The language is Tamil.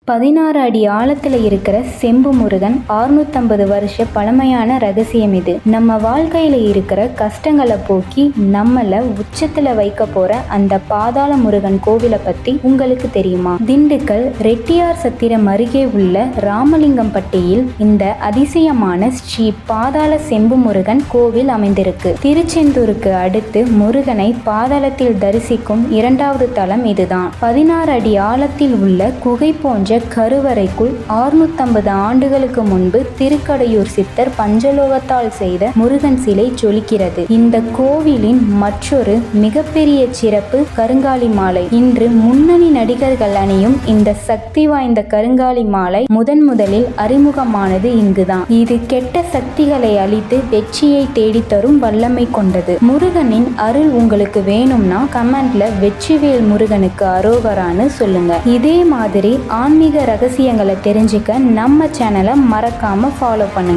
16 அடி ஆழத்துல இருக்கிற செம்பு முருகன் 650 வருஷ பழமையான ரகசியம் இது. நம்ம வாழ்க்கையில இருக்கிற கஷ்டங்களை போக்கி நம்மள உச்சத்துல வைக்க போற அந்த பாதாள முருகன் கோவிலை பத்தி உங்களுக்கு தெரியுமா? திண்டுக்கல் ரெட்டியார் சத்திரம் அருகே உள்ள ராமலிங்கம்பட்டியில் இந்த அதிசயமான ஸ்ரீ பாதாள செம்பு முருகன் கோவில் அமைந்திருக்கு. திருச்செந்தூருக்கு அடுத்து முருகனை பாதாளத்தில் தரிசிக்கும் இரண்டாவது தலம் இதுதான். 16 அடி ஆழத்தில் உள்ள குகை போன்ற கருவறைக்குள் 650 ஆண்டுகளுக்கு முன்பு திருக்கடையூர் சித்தர் பஞ்சலோகத்தால் செய்த முருகன் சிலை ஜொலிக்கிறது. இந்த கோவிலின் மற்றொரு மிகப்பெரிய சிறப்பு கருங்காலி மாலை. இன்று முன்னணி நடிகர்கள் அணியும் இந்த சக்தி வாய்ந்த கருங்காலி மாலை முதலில் அறிமுகமானது இங்குதான். இது கெட்ட சக்திகளை அழித்து வெற்றியை தேடித்தரும் வல்லமை கொண்டது. முருகனின் அருள் உங்களுக்கு வேணும்னா கமெண்ட்ல வெற்றிவேல் முருகனுக்கு அரோகரான்னு சொல்லுங்க. இதே மாதிரி ஆன்மீக ரகசியங்களை தெரிஞ்சுக்க நம்ம சேனலை மறக்காம ஃபாலோ பண்ணுங்க.